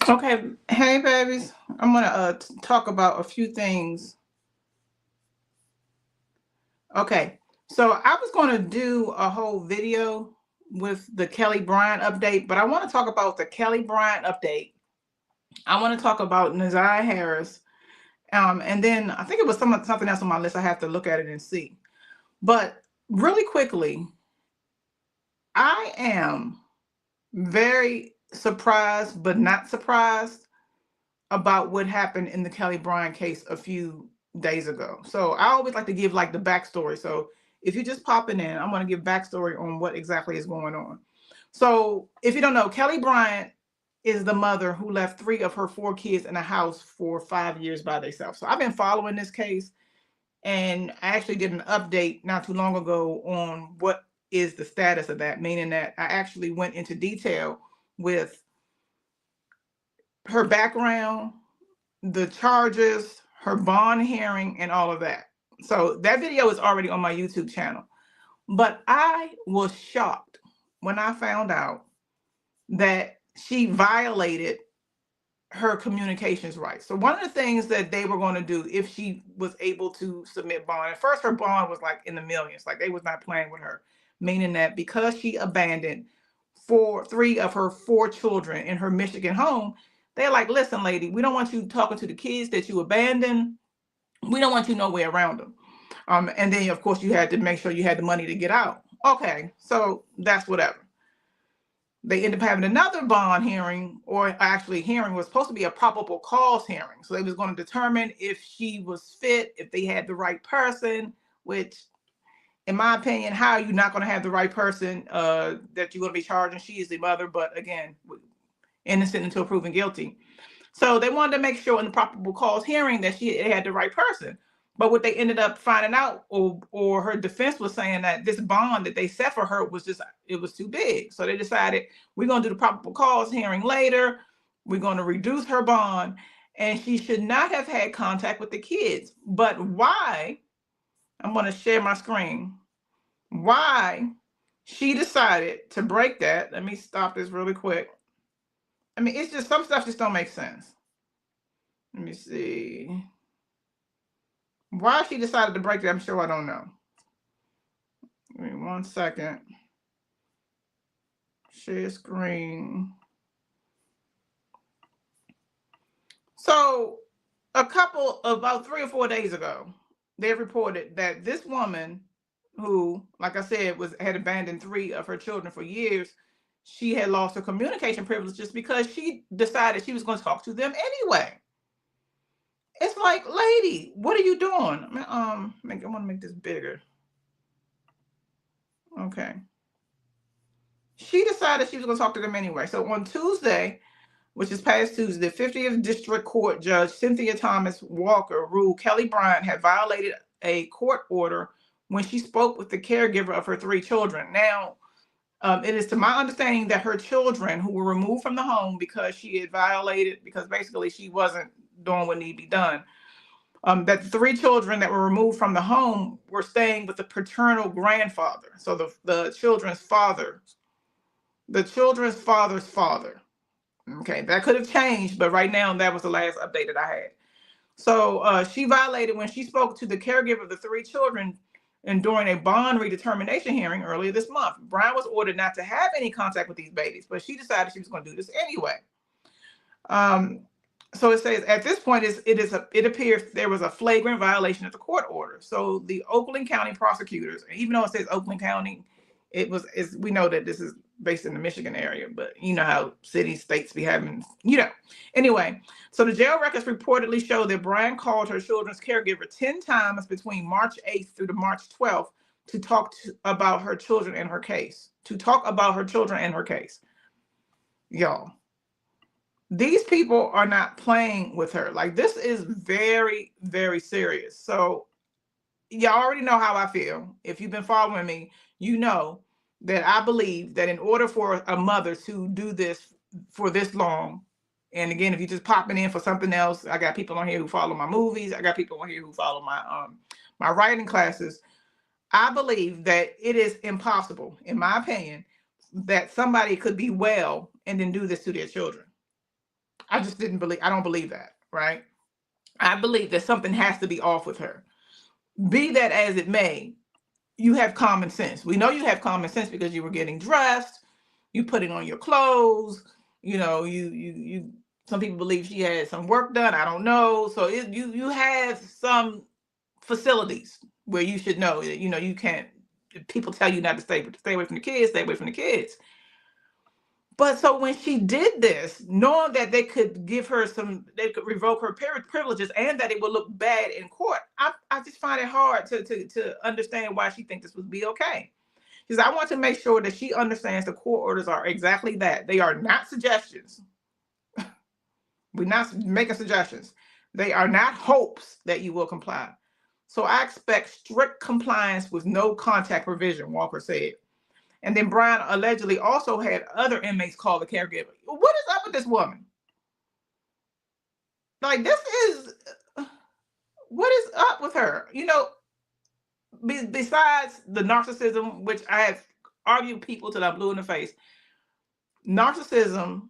Okay, hey babies. I'm gonna talk about a few things. Okay, so I was gonna do a whole video with the Kelli Bryant update, but I want to talk about the Kelli Bryant update. I want to talk about Niah Harris, and then I think it was something else on my list. I have to look at it and see. But really quickly, I am very surprised, but not surprised about what happened in the Kelli Bryant case a few days ago. So I always like to give like the backstory. So if you're just popping in, I'm going to give backstory on what exactly is going on. So if you don't know, Kelli Bryant is the mother who left 3 of her 4 kids in a house for 5 years by themselves. So I've been following this case, and I actually did an update not too long ago on what is the status of that, meaning that I actually went into detail with her background, the charges, her bond hearing, and all of that. So that video is already on my YouTube channel. But I was shocked when I found out that she violated her communications rights. So one of the things that they were going to do if she was able to submit bond, at first her bond was like in the millions, like they was not playing with her, meaning that because she abandoned 3 of her 4 children in her Michigan home, they're like, listen, lady, we don't want you talking to the kids that you abandoned. We don't want you nowhere around them. And then of course you had to make sure you had the money to get out. Okay, so that's whatever. They ended up having another bond hearing, or actually hearing was supposed to be a probable cause hearing. So they was going to determine if she was fit, if they had the right person, which in my opinion, how are you not going to have the right person that you're going to be charging? She is the mother, but again, innocent until proven guilty. So they wanted to make sure in the probable cause hearing that she had the right person. But what they ended up finding out, or her defense was saying that this bond that they set for her was it was too big. So they decided we're going to do the probable cause hearing later. We're going to reduce her bond, and she should not have had contact with the kids. But why? I'm going to share my screen. Why she decided to break that. Let me stop this really quick. I mean, it's just some stuff just don't make sense. Let me see. Why she decided to break that, I'm sure I don't know. Give me 1 second. Share screen. So about 3 or 4 days ago, they reported that this woman who, like I said, had abandoned 3 of her children for years, she had lost her communication privilege just because she decided she was going to talk to them anyway. It's like, lady, what are you doing? I want to make this bigger. Okay. She decided she was going to talk to them anyway. So on Tuesday, which is past Tuesday, 50th District Court Judge Cynthia Thomas Walker ruled Kelli Bryant had violated a court order when she spoke with the caregiver of her 3 children. Now, it is to my understanding that her children, who were removed from the home because she had violated, because basically she wasn't doing what needed to be done, that the 3 children that were removed from the home were staying with the paternal grandfather. So the children's father's father. Okay, that could have changed, but right now that was the last update that I had. So she violated when she spoke to the caregiver of the 3 children and during a bond redetermination hearing earlier this month. Bryant was ordered not to have any contact with these babies, but she decided she was going to do this anyway. So it says at this point it appears there was a flagrant violation of the court order. So the Oakland County prosecutors, even though it says Oakland County, we know that this is based in the Michigan area, but you know how cities, states be having, Anyway, so the jail records reportedly show that Bryant called her children's caregiver 10 times between March 8th through to March 12th to talk about her children and her case. Y'all, these people are not playing with her. Like, this is very, very serious. So y'all already know how I feel. If you've been following me, you know that I believe that in order for a mother to do this for this long, and again, if you're just popping in for something else, I got people on here who follow my movies. I got people on here who follow my writing classes. I believe that it is impossible, in my opinion, that somebody could be well and then do this to their children. I just didn't believe, I don't believe that, right? I believe that something has to be off with her. Be that as it may, you have common sense. We know you have common sense because you were getting dressed, you putting on your clothes, you some people believe she had some work done. I don't know. So you have some facilities where you should know that, you can't, people tell you not to stay away from the kids, stay away from the kids. But so when she did this, knowing that they could they could revoke her privileges and that it would look bad in court, I just find it hard to understand why she thinks this would be okay. Because I want to make sure that she understands the court orders are exactly that. They are not suggestions. We're not making suggestions. They are not hopes that you will comply. So I expect strict compliance with no contact provision, Walker said. And then Bryant allegedly also had other inmates call the caregiver. What is up with this woman? Like, what is up with her? Besides the narcissism, which I have argued people till I'm blue in the face, narcissism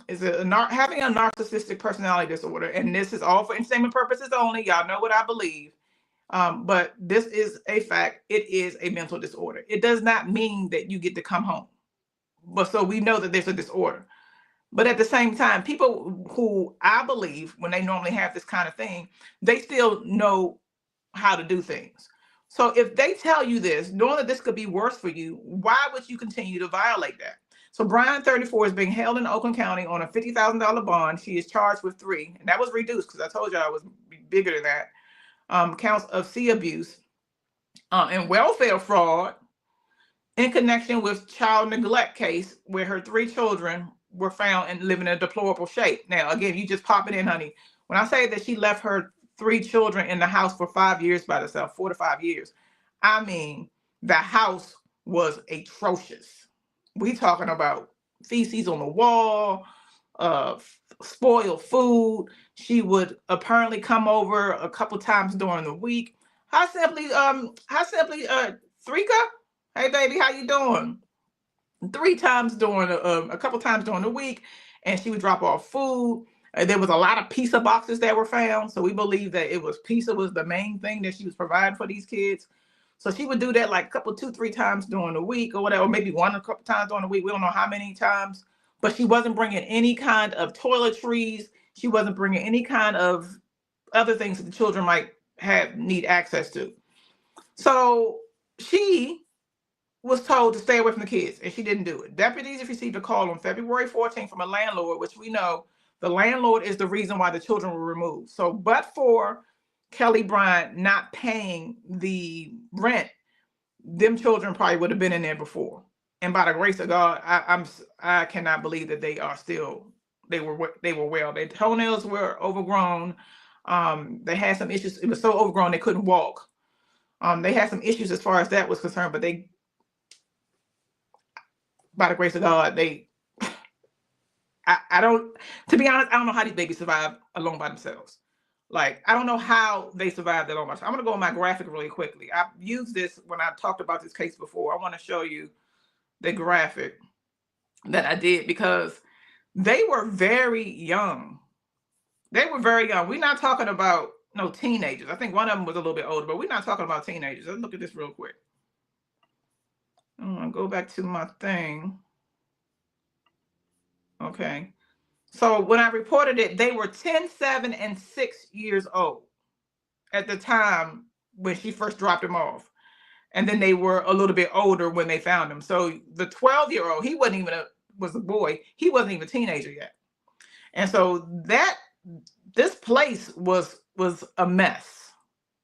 is having a narcissistic personality disorder, and this is all for entertainment purposes only. Y'all know what I believe. But this is a fact. It is a mental disorder. It does not mean that you get to come home. But so we know that there's a disorder. But at the same time, people who I believe, when they normally have this kind of thing, they still know how to do things. So if they tell you this, knowing that this could be worse for you, why would you continue to violate that? So Bryant, 34, is being held in Oakland County on a $50,000 bond. She is charged with 3, and that was reduced because I told you I was bigger than that. Counts of sea abuse and welfare fraud in connection with child neglect case where her 3 children were found and living in a deplorable shape. Now, again, you just pop it in, honey. When I say that she left her 3 children in the house for 5 years by herself, 4 to 5 years, I mean, the house was atrocious. We talking about feces on the wall, spoiled food. She would apparently come over a couple times during the week. How simply, Thrika? Hey, baby, how you doing? 3 times during a couple times during the week, and she would drop off food. There was a lot of pizza boxes that were found, so we believe that pizza was the main thing that she was providing for these kids. So she would do that like 2-3 times during the week or whatever, maybe one a couple times during the week. We don't know how many times, but she wasn't bringing any kind of toiletries. She wasn't bringing any kind of other things that the children might need access to. So she was told to stay away from the kids, and she didn't do it. Deputies received a call on February 14th from a landlord, which we know the landlord is the reason why the children were removed. So, but for Kelli Bryant not paying the rent, them children probably would have been in there before. And by the grace of God, I cannot believe that they were well. Their toenails were overgrown. They had some issues. It was so overgrown they couldn't walk. They had some issues as far as that was concerned, but they, by the grace of God, I don't, to be honest, I don't know how these babies survive alone by themselves. Like, I don't know how they survived alone by themselves. I'm going to go on my graphic really quickly. I've used this when I talked about this case before. I want to show you the graphic that I did because they were very young. They were very young. We're not talking about no teenagers. I think one of them was a little bit older, but we're not talking about teenagers. Let's look at this real quick. I'm going to go back to my thing. Okay. So when I reported it, they were 10, 7, and 6 years old at the time when she first dropped them off. And then they were a little bit older when they found him. So the 12-year-old, he wasn't even was a boy. He wasn't even a teenager yet. And so this place was a mess.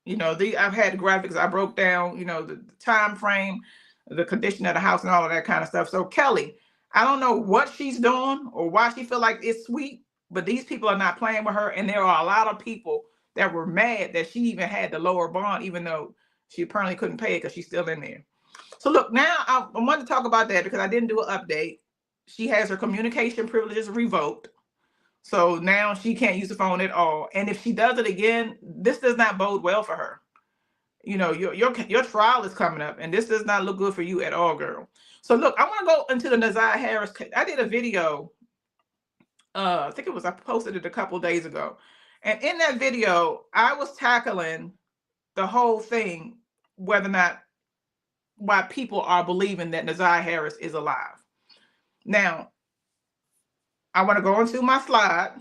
I've had graphics. I broke down, the time frame, the condition of the house and all of that kind of stuff. So Kelli, I don't know what she's doing or why she feel like it's sweet, but these people are not playing with her. And there are a lot of people that were mad that she even had the lower bond, even though she apparently couldn't pay it because she's still in there. So look, now I wanted to talk about that because I didn't do an update. She has her communication privileges revoked. So now she can't use the phone at all. And if she does it again, this does not bode well for her. Your trial is coming up, and this does not look good for you at all, girl. So look, I want to go into the Niah Harris case. I did a video I think it was, I posted it a couple of days ago. And in that video, I was tackling the whole thing, whether or not, why people are believing that Naziyah Harris is alive. Now, I want to go into my slide.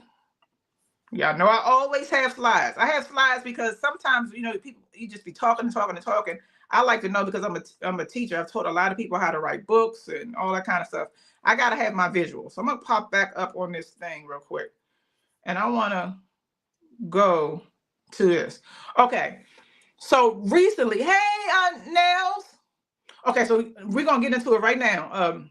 Y'all know I always have slides. I have slides because sometimes, people, you just be talking and talking and talking. I like to know, because I'm a teacher. I've taught a lot of people how to write books and all that kind of stuff. I got to have my visuals. So I'm going to pop back up on this thing real quick. And I want to go to this. Okay. So recently, hey, Nails. Okay, so we're going to get into it right now.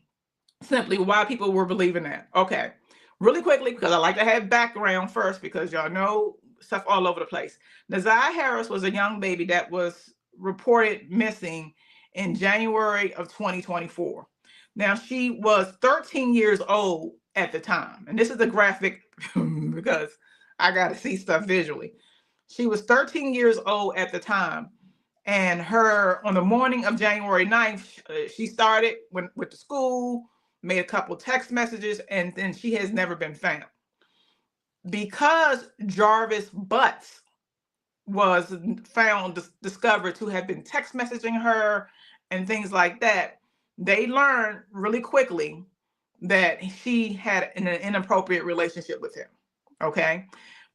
Simply why people were believing that. Okay. Really quickly, because I like to have background first, because y'all know stuff all over the place. Naziyah Harris was a young baby that was reported missing in January of 2024. Now, she was 13 years old at the time. And this is a graphic because I got to see stuff visually. She was 13 years old at the time. And on the morning of January 9th, she started with the school, made a couple text messages, and then she has never been found. Because Jarvis Butts was discovered to have been text messaging her and things like that, they learned really quickly that she had an inappropriate relationship with him. Okay.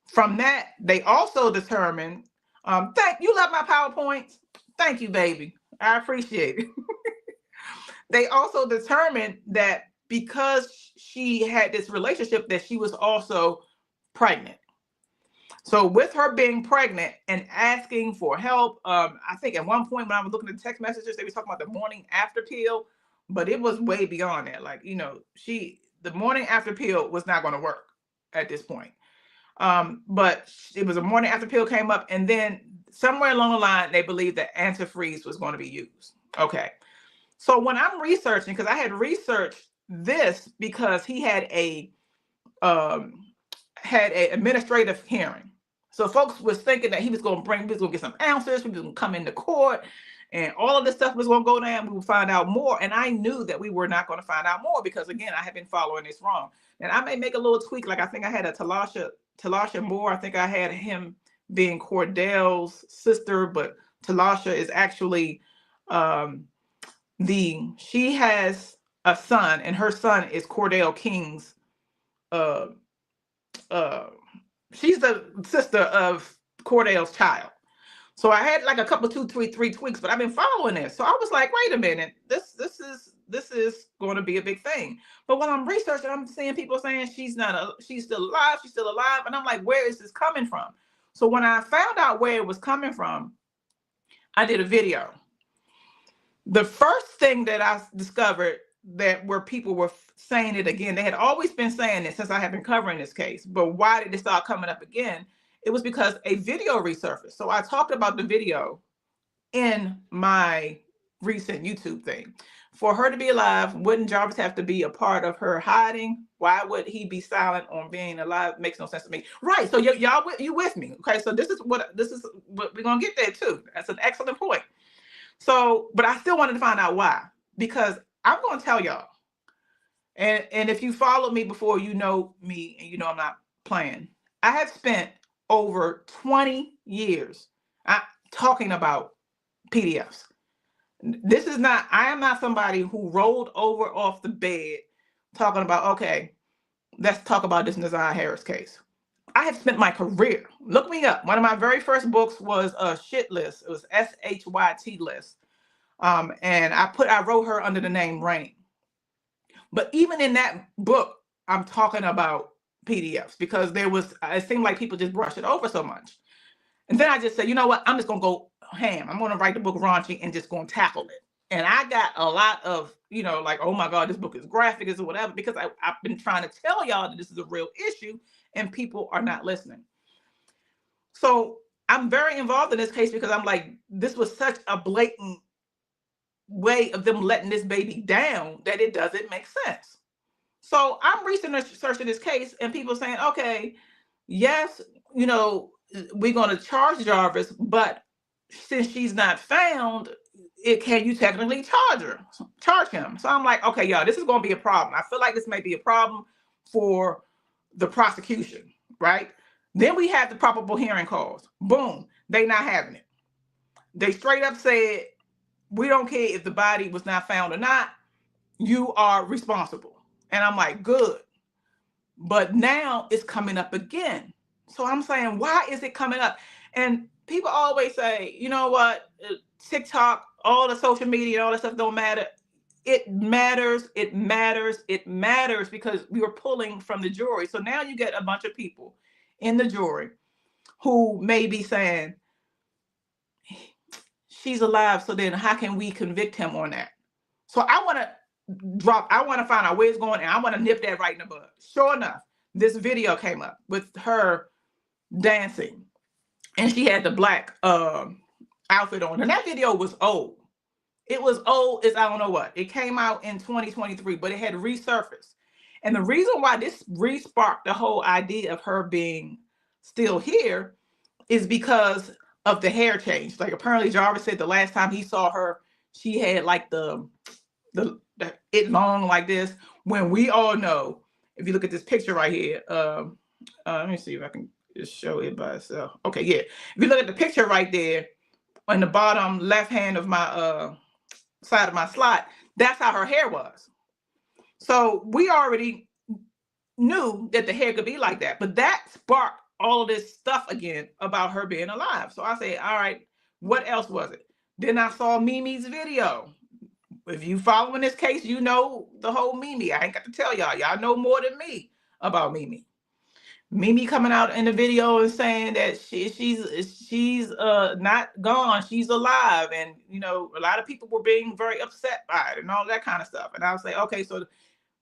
From that, they also determined, you love my PowerPoints. Thank you, baby. I appreciate it. They also determined that because she had this relationship, that she was also pregnant. So with her being pregnant and asking for help, I think at one point when I was looking at the text messages, they were talking about the morning after pill, but it was way beyond that. Like, the morning after pill was not going to work at this point. But it was a morning after pill came up, and then somewhere along the line, they believed that antifreeze was going to be used. Okay. So when I'm researching, because I had researched this because he had a administrative hearing. So folks was thinking that he was going to get some answers, he was going to come into court, and all of this stuff was going to go down. We would find out more. And I knew that we were not going to find out more because, again, I had been following this wrong. And I may make a little tweak. Like I think I had a Talasha Moore. I think I had him being Cordell's sister, but Talasha is actually she has a son, and her son is Cordell King's. She's the sister of Cordell's child. So I had like a couple, three tweaks, but I've been following this. So I was like, wait a minute, this is going to be a big thing. But when I'm researching, I'm seeing people saying she's still alive, and I'm like, where is this coming from? So when I found out where it was coming from, I did a video. The first thing that I discovered that where people were saying it again, they had always been saying it since I have been covering this case, but why did it start coming up again? It was because a video resurfaced. So I talked about the video in my recent YouTube thing. For her to be alive, wouldn't Jarvis have to be a part of her hiding? Why would he be silent on being alive? Makes no sense to me. Right. So y'all, you with me? Okay. So this is what we're gonna get there too. That's an excellent point. So, but I still wanted to find out why, because I'm going to tell y'all, and if you followed me before, you know me, and you know I'm not playing. I have spent over 20 years talking about PDFs. I am not somebody who rolled over off the bed talking about, okay, let's talk about this Naziyah Harris case. I have spent my career. Look me up. One of my very first books was a shit list. It was SHYT list. And I wrote her under the name Rain. But even in that book, I'm talking about PDFs because it seemed like people just brush it over so much. And then I just said, you know what? I'm just going to go ham. I'm going to write the book raunchy and just going to tackle it. And I got a lot of, like, oh my God, this book is graphic or whatever, because I've been trying to tell y'all that this is a real issue and people are not listening. So I'm very involved in this case because I'm like, this was such a blatant way of them letting this baby down that it doesn't make sense. So I'm researching this case and people saying, okay, yes, we're going to charge Jarvis, but since she's not found, can you technically charge him? So I'm like, okay, y'all, this is going to be a problem. I feel like this may be a problem for the prosecution, right? Then we had the probable hearing cause. Boom, they not having it. They straight up said, we don't care if the body was not found or not. You are responsible. And I'm like, good. But now it's coming up again. So I'm saying, why is it coming up? And people always say, you know what? TikTok, all the social media, all that stuff don't matter. It matters. It matters. It matters because we were pulling from the jury. So now you get a bunch of people in the jury who may be saying, she's alive. So then how can we convict him on that? So I want to find out where it's going, and I want to nip that right in the bud. Sure enough, this video came up with her dancing, and she had the black outfit on. And that video was old. It was old as I don't know what. It came out in 2023, but it had resurfaced. And the reason why this re-sparked the whole idea of her being still here is because of the hair change. Like apparently Jarvis said the last time he saw her, she had like the it long like this, when we all know, if you look at this picture right here, let me see if I can just show it by itself. Okay, yeah. If you look at the picture right there on the bottom left hand of my side of my slot, that's how her hair was. So we already knew that the hair could be like that, but that sparked all of this stuff again about her being alive. So I said, all right, what else was it? Then I saw Mimi's video. If you following this case, you know the whole Mimi. I ain't got to tell y'all. Y'all know more than me about Mimi. Mimi coming out in the video and saying that she's not gone, she's alive, and you know a lot of people were being very upset by it and all that kind of stuff. And I was like, okay, so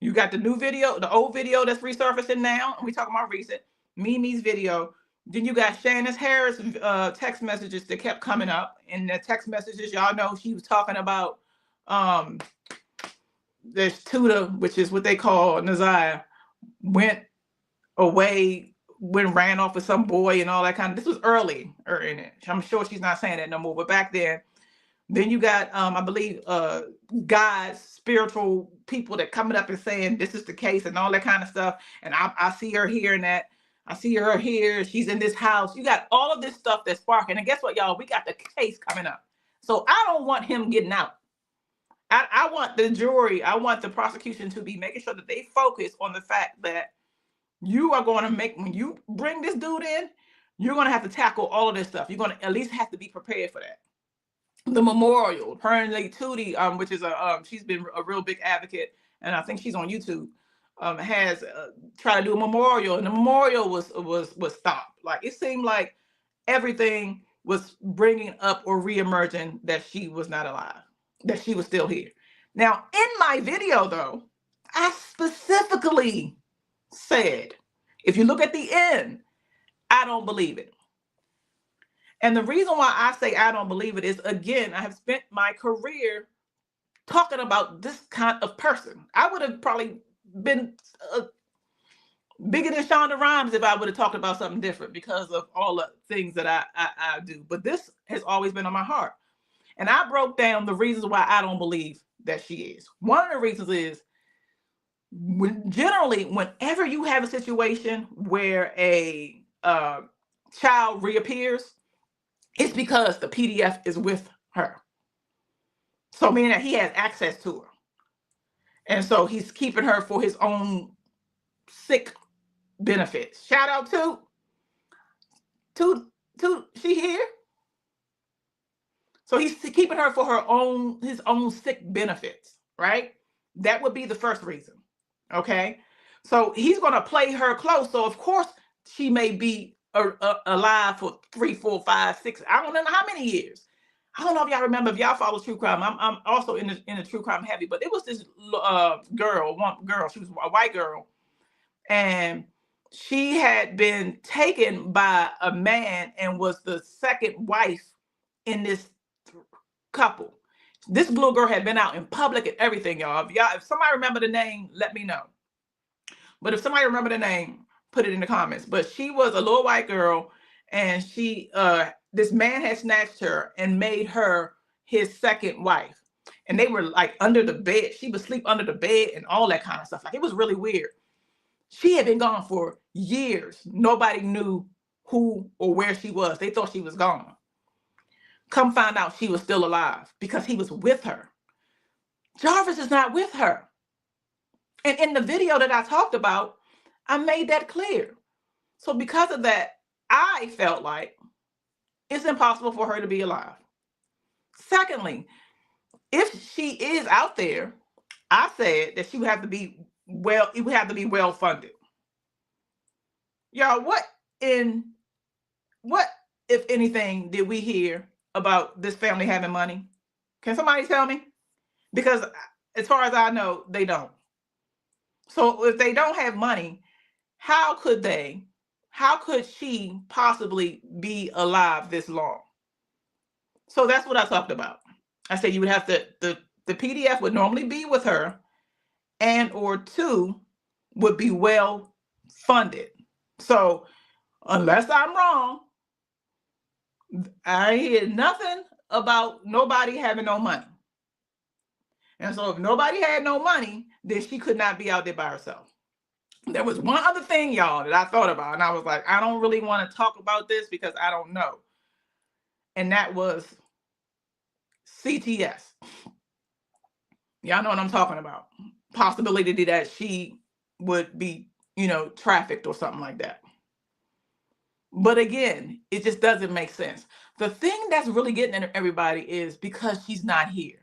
you got the new video, the old video that's resurfacing now, and we talking about recent. Mimi's video. Then you got Shannon Harris text messages that kept coming up. In the text messages, y'all know she was talking about there's Tuda, which is what they call Naziyah, went away, ran off with some boy and all that kind of. This was early in it. I'm sure she's not saying that no more, but back then you got I believe God's spiritual people that coming up and saying this is the case and all that kind of stuff. And I see her here and that. I see her here. She's in this house. You got all of this stuff that's sparking. And guess what, y'all? We got the case coming up. So I don't want him getting out. I want the jury, I want the prosecution to be making sure that they focus on the fact that you are going to make, when you bring this dude in, you're going to have to tackle all of this stuff. You're going to at least have to be prepared for that. The memorial, apparently Tootie, which is she's been a real big advocate, and I think she's on YouTube, has tried to do a memorial, and the memorial was stopped. Like it seemed like everything was bringing up or reemerging that she was not alive, that she was still here. Now, in my video, though, I specifically said, if you look at the end, I don't believe it. And the reason why I say I don't believe it is, again, I have spent my career talking about this kind of person. I would have probably been bigger than Shonda Rhimes if I would have talked about something different because of all the things that I do. But this has always been on my heart. And I broke down the reasons why I don't believe that she is. One of the reasons is, generally, whenever you have a situation where a child reappears, it's because the PDF is with her. So meaning that he has access to her. And so he's keeping her for his own sick benefits. Shout out to she here? So he's keeping her for his own sick benefits, right? That would be the first reason. Okay. So he's going to play her close. So of course she may be alive for 3, 4, 5, 6. I don't know how many years. I don't know if y'all remember, if y'all follow true crime. I'm also in the true crime heavy, but it was this one girl. She was a white girl, and she had been taken by a man and was the second wife in this couple. This little girl had been out in public and everything, y'all. If somebody remember the name, let me know. But if somebody remember the name, put it in the comments. But she was a little white girl, and she this man had snatched her and made her his second wife. And they were like under the bed. She would sleep under the bed and all that kind of stuff. Like it was really weird. She had been gone for years. Nobody knew who or where she was. They thought she was gone. Come find out she was still alive because he was with her. Jarvis is not with her. And in the video that I talked about, I made that clear. So because of that, I felt like it's impossible for her to be alive. Secondly, if she is out there, I said that she would have to be well funded. Y'all, what, if anything, did we hear about this family having money? Can somebody tell me? Because as far as I know, they don't. So if they don't have money, how could she possibly be alive this long? So that's what I talked about. I said you would have to, the PDF would normally be with her, and or two would be well funded. So unless I'm wrong, I hear nothing about nobody having no money. And so if nobody had no money, then she could not be out there by herself. There was one other thing, y'all, that I thought about, and I was like, I don't really want to talk about this because I don't know. And that was CTS. Y'all know what I'm talking about. Possibility that she would be, trafficked or something like that. But again, it just doesn't make sense. The thing that's really getting at everybody is because she's not here.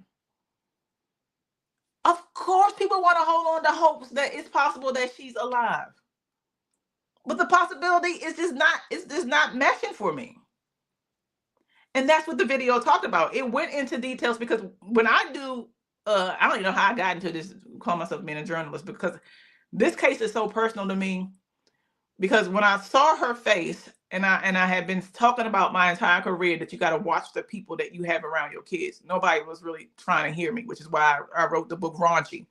Of course, people want to hold on to hopes that it's possible that she's alive. But the possibility is just not meshing for me. And that's what the video talked about. It went into details because when I do, I don't even know how I got into this, call myself being a journalist, because this case is so personal to me. Because when I saw her face, and I had been talking about my entire career that you got to watch the people that you have around your kids. Nobody was really trying to hear me, which is why I wrote the book Raunchy,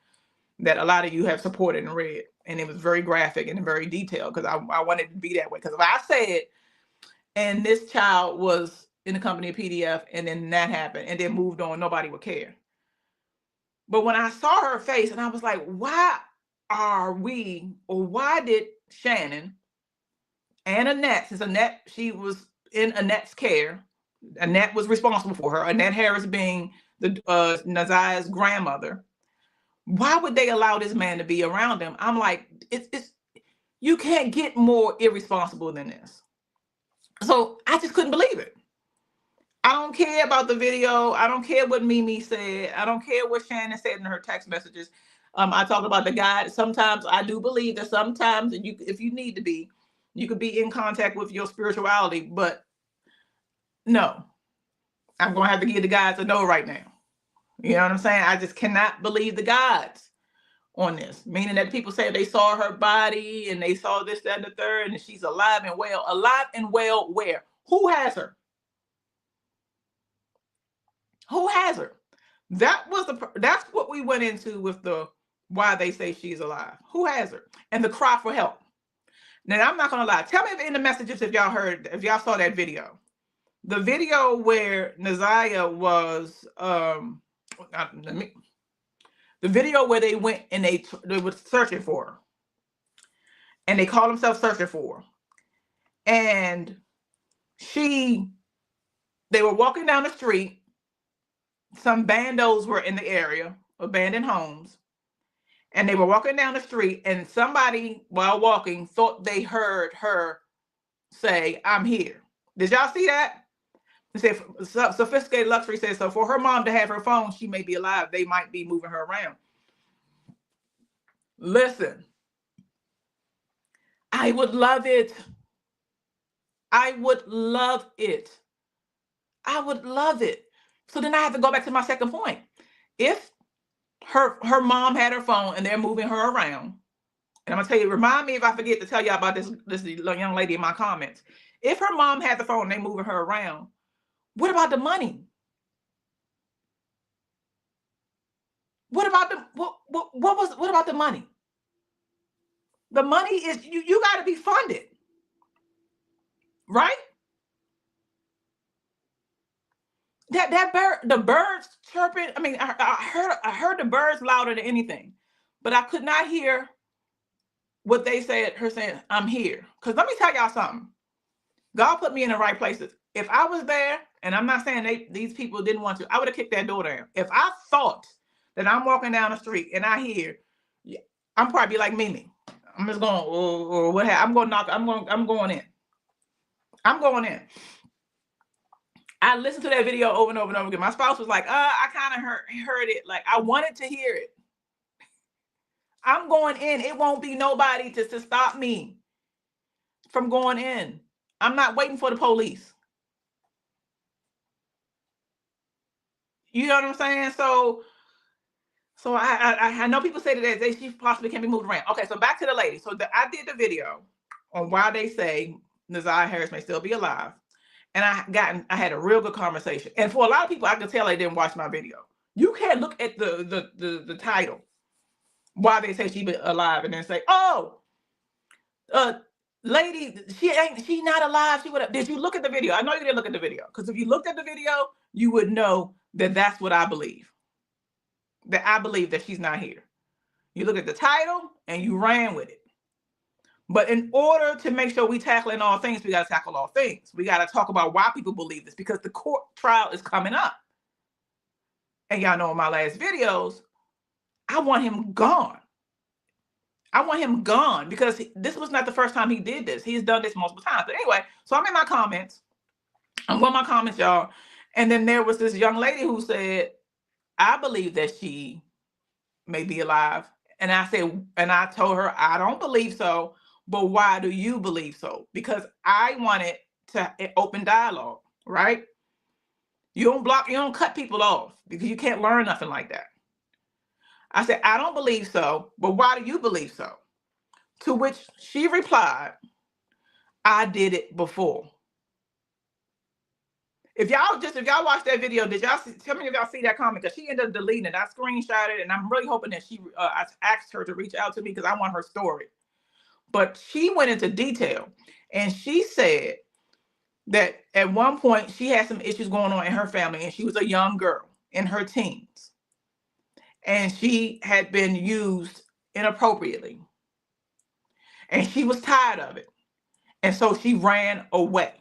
that a lot of you have supported and read. And it was very graphic and very detailed because I wanted to be that way. Because if I said, and this child was in the company of PDF, and then that happened, and then moved on, nobody would care. But when I saw her face, and I was like, why did Shannon and Annette, since Annette, she was in Annette's care, Annette was responsible for her, Niah Harris being the Naziyah's grandmother, why would they allow this man to be around them? I'm like, it's you can't get more irresponsible than this. So I just couldn't believe it. I don't care about the video. I don't care what Mimi said. I don't care what Shannon said in her text messages. I talked about the guy. Sometimes I do believe that sometimes if you need to be, you could be in contact with your spirituality. But no, I'm going to have to give the guys a no right now. You know what I'm saying? I just cannot believe the gods on this. Meaning that people say they saw her body and they saw this, that, and the third, and she's alive and well. Alive and well where? Who has her? Who has her? That's what we went into with the why they say she's alive. Who has her? And the cry for help. Now, I'm not going to lie. Tell me in the messages if y'all saw that video. The video where Naziyah was, the video where they went and they were searching for her. And they called themselves searching for her. And they were walking down the street. Some bandos were in the area, abandoned homes. And they were walking down the street, and somebody, while walking, thought they heard her say, "I'm here." Did y'all see that? It said, Sophisticated Luxury says, so for her mom to have her phone, she may be alive. They might be moving her around. Listen, I would love it. I would love it. I would love it. So then I have to go back to my second point. If her mom had her phone and they're moving her around, and I'm gonna tell you, remind me if I forget to tell y'all about this young lady in my comments. If her mom had the phone and they moving her around, what about the money? What about what about the money? The money is you got to be funded, right? The birds chirping. I mean, I heard the birds louder than anything, but I could not hear what they said, her saying, I'm here. Because let me tell y'all something. God put me in the right places. If I was there, and I'm not saying these people didn't want to, I would have kicked that door down. If I thought that I'm walking down the street and I hear, I'm probably like Mimi. I'm just going, or what I'm going to knock, I'm going in. I'm going in. I listened to that video over and over and over again. My spouse was like, I kind of heard it. Like, I wanted to hear it. I'm going in. It won't be nobody to stop me from going in. I'm not waiting for the police. You know what I'm saying? So I know people say that she possibly can be moved around. Okay, so back to the lady. So I did the video on why they say Niah Harris may still be alive. And I had a real good conversation. And for a lot of people, I could tell they didn't watch my video. You can't look at the title, why they say she be alive, and then say, oh, lady, she not alive. She would have. Did you look at the video? I know you didn't look at the video, because if you looked at the video, you would know that that's what I believe. That I believe that she's not here. You look at the title and you ran with it. But in order to make sure we tackling all things, we got to tackle all things. We got to talk about why people believe this, because the court trial is coming up. And y'all know in my last videos, I want him gone. I want him gone, because this was not the first time he did this. He's done this multiple times. But anyway, so I'm in my comments. I'm going to my comments, y'all. And then there was this young lady who said, I believe that she may be alive. And I said, and I told her, I don't believe so. But why do you believe so? Because I wanted to open dialogue, right? You don't block, you don't cut people off, because you can't learn nothing like that. I said, I don't believe so, but why do you believe so? To which she replied, I did it before. If y'all watch that video, did y'all tell me if y'all see that comment? Because she ended up deleting it. I screenshot it, and I'm really hoping that I asked her to reach out to me, because I want her story. But she went into detail, and she said that at one point she had some issues going on in her family, and she was a young girl in her teens, and she had been used inappropriately, and she was tired of it, and so she ran away.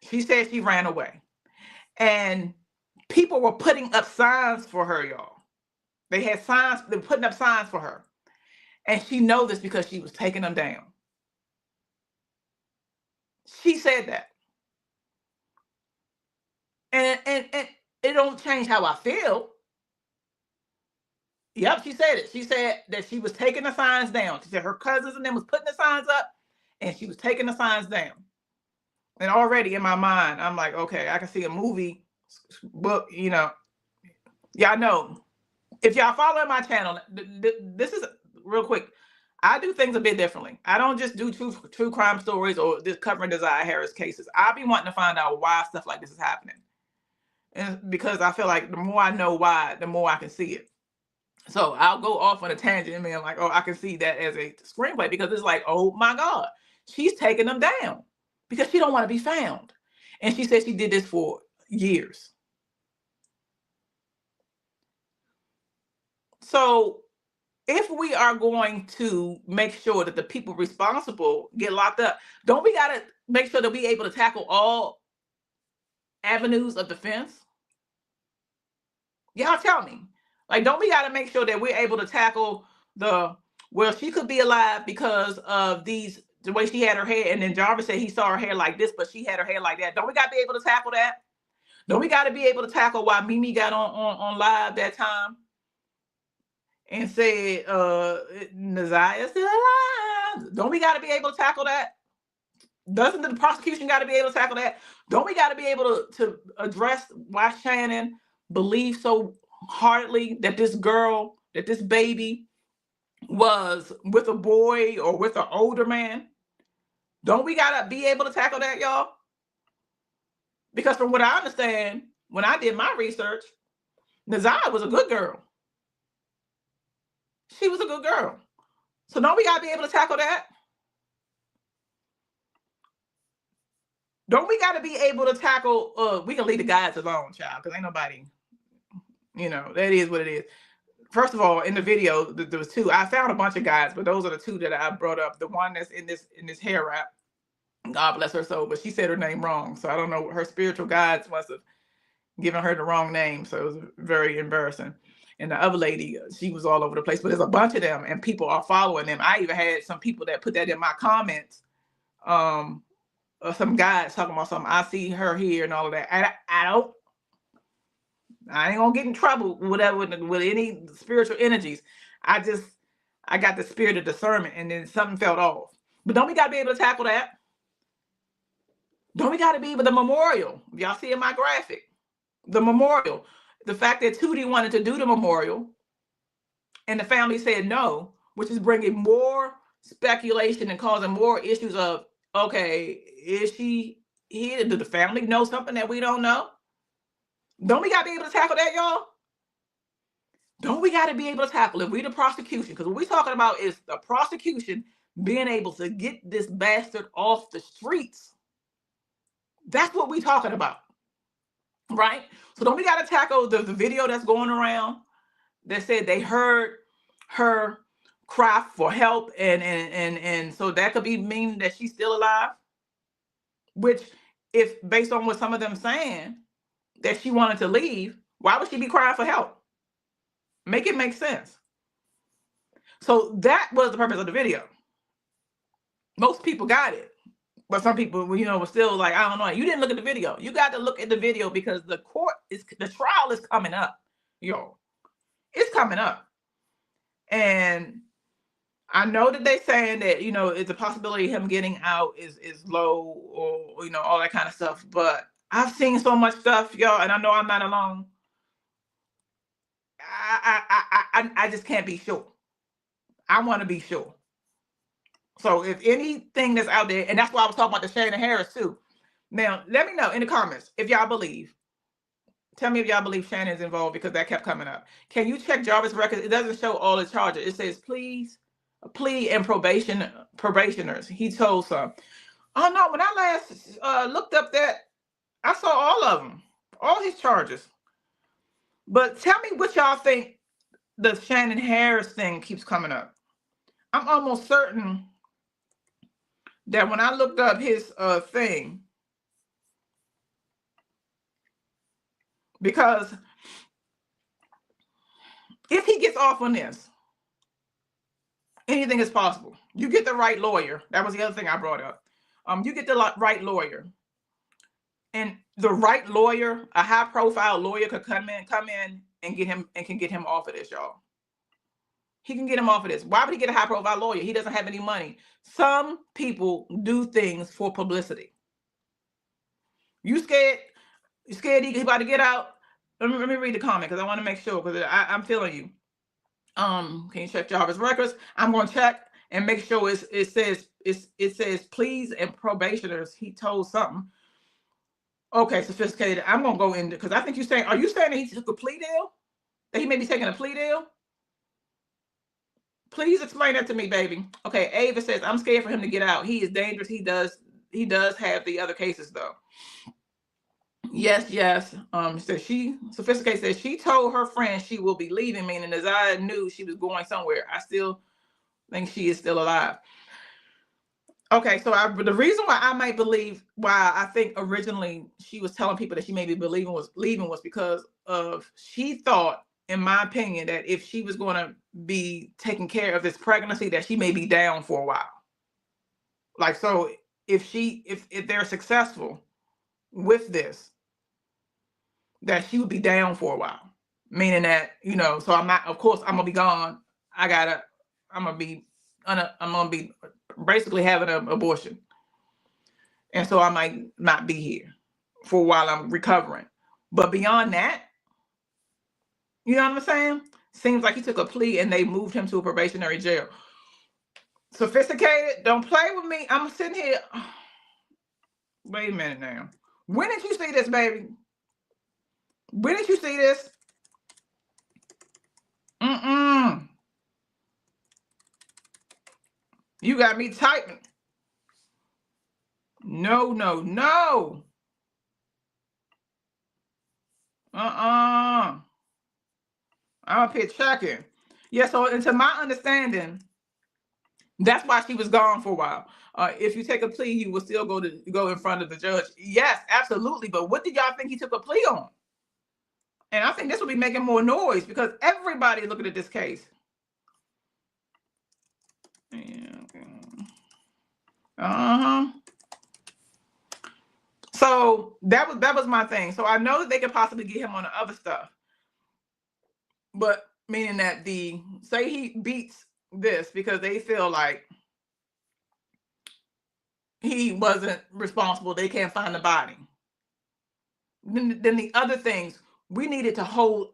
She said she ran away, and people were putting up signs for her, y'all. They had signs, they were putting up signs for her. And she knows this because she was taking them down. She said that. And it don't change how I feel. Yep, she said it. She said that she was taking the signs down. She said her cousins and them was putting the signs up, and she was taking the signs down. And already in my mind, I'm like, okay, I can see a movie book, you know. Y'all know, if y'all follow my channel, this is real quick. I do things a bit differently. I don't just do true crime stories or just covering Niah Harris cases. I be wanting to find out why stuff like this is happening. And because I feel like the more I know why, the more I can see it. So I'll go off on a tangent and I'm like, oh, I can see that as a screenplay, because it's like, oh my God, she's taking them down because she don't want to be found. And she said she did this for years. So if we are going to make sure that the people responsible get locked up, don't we got to make sure that we able to tackle all avenues of defense? Y'all tell me. Like, don't we got to make sure that we're able to tackle well, she could be alive because of the way she had her hair, and then Jarvis said he saw her hair like this, but she had her hair like that. Don't we got to be able to tackle that? Don't we got to be able to tackle why Mimi got on live that time and said, Naziyah still alive? Don't we got to be able to tackle that? Doesn't the prosecution got to be able to tackle that? Don't we got to be able to address why Shannon believes so heartedly that this girl, that this baby was with a boy or with an older man? Don't we got to be able to tackle that, y'all? Because from what I understand, when I did my research, Naziyah was a good girl. She was a good girl. So don't we got to be able to tackle that? Don't we got to be able to tackle, we can leave the guys alone, child, because ain't nobody, you know, that is what it is. first of all, in the video, there was two. I found a bunch of guys, but those are the two that I brought up. The one that's in this hair wrap, God bless her soul, but she said her name wrong. So I don't know, her spiritual guides must have given her the wrong name. So it was very embarrassing. And the other lady, she was all over the place. But there's a bunch of them, and people are following them. I even had some people that put that in my comments. Some guys talking about something. I see her here and all of that. I ain't gonna get in trouble with any spiritual energies. I got the spirit of discernment, and then something felt off. But don't we gotta be able to tackle that? Don't we gotta be with the memorial? Y'all see in my graphic, the memorial, the fact that Tootie wanted to do the memorial, and the family said no, which is bringing more speculation and causing more issues of, okay, is she here? Did the family know something that we don't know? Don't we got to be able to tackle that, y'all? Don't we got to be able to tackle it? We the prosecution, because what we're talking about is the prosecution being able to get this bastard off the streets. That's what we're talking about, right? So don't we got to tackle the video that's going around that said they heard her cry for help, and so that could be mean that she's still alive, which, if based on what some of them saying, that she wanted to leave, why would she be crying for help? Make it make sense. So that was the purpose of the video. Most people got it, but some people, were still like, I don't know. You didn't look at the video. You got to look at the video, because the trial is coming up, yo. It's coming up. And I know that they're saying that, it's a possibility of him getting out is low, or, all that kind of stuff. But I've seen so much stuff, y'all, and I know I'm not alone. I just can't be sure. I want to be sure. So if anything that's out there, and that's why I was talking about the Shannon Harris too. Now, let me know in the comments if y'all believe. Tell me if y'all believe Shannon's involved, because that kept coming up. Can you check Jarvis' records? It doesn't show all the charges. It says plea and probationers. He told some. Oh no, when I last looked up that, I saw all of them, all his charges. But tell me what y'all think the Shannon Harris thing keeps coming up. I'm almost certain that when I looked up his thing, because if he gets off on this, anything is possible. You get the right lawyer. That was the other thing I brought up. You get the right lawyer, and the right lawyer, a high-profile lawyer, could come in and can get him off of this, y'all. He can get him off of this. Why would he get a high-profile lawyer? He doesn't have any money. Some people do things for publicity. You scared? You scared he about to get out? Let me read the comment, because I want to make sure, because I'm feeling you. Can you check Jarvis' records? I'm going to check and make sure it says pleas and probationers. He told something. Okay, sophisticated. I'm going to go in, because I think are you saying that he took a plea deal? That he may be taking a plea deal? Please explain that to me, baby. Okay, Ava says, I'm scared for him to get out. He is dangerous. He does have the other cases, though. Yes. Sophisticated says she told her friend she will be leaving, meaning Naziyah knew she was going somewhere. I still think she is still alive. Okay, so the reason why I might believe, why I think originally she was telling people that she may be leaving was because of, she thought, in my opinion, that if she was going to be taking care of this pregnancy, that she may be down for a while. Like, so if they're successful with this, that she would be down for a while, meaning that, so I'm not, of course I'm gonna be gone. I'm gonna be basically having an abortion, and so I might not be here for a while. I'm recovering, but beyond that, you know what I'm saying? Seems like he took a plea and they moved him to a probationary jail. Sophisticated, don't play with me. I'm sitting here. Wait a minute now. When did you see this, baby? When did you see this? You got me typing. No. I'm up here checking. Yeah, so and to my understanding, that's why she was gone for a while. If you take a plea, you will still go in front of the judge. Yes, absolutely. But what did y'all think he took a plea on? And I think this will be making more noise because everybody looking at this case. Uh-huh. So that was my thing. So I know that they could possibly get him on the other stuff. But meaning that say he beats this because they feel like he wasn't responsible, they can't find the body. Then the other things, we needed to hold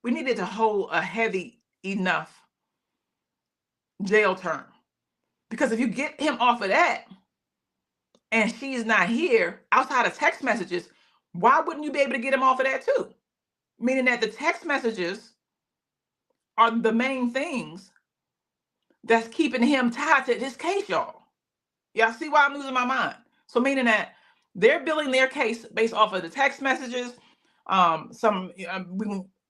we needed to hold a heavy enough jail term. Because if you get him off of that and she's not here outside of text messages, why wouldn't you be able to get him off of that too? Meaning that the text messages are the main things that's keeping him tied to this case, y'all. Y'all see why I'm losing my mind? So meaning that they're building their case based off of the text messages.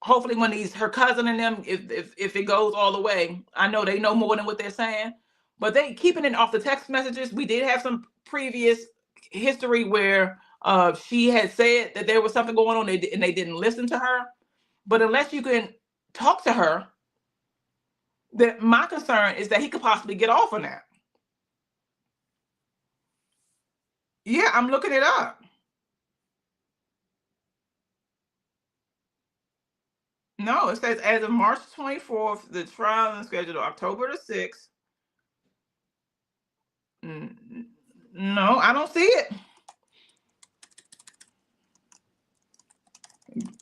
Hopefully when her cousin and them, if it goes all the way, I know they know more than what they're saying, but they keeping it off the text messages. We did have some previous history where she had said that there was something going on and they didn't listen to her. But unless you can talk to her, my concern is that he could possibly get off on that. Yeah, I'm looking it up. No, it says as of March 24th, the trial is scheduled October the 6th. No, I don't see it.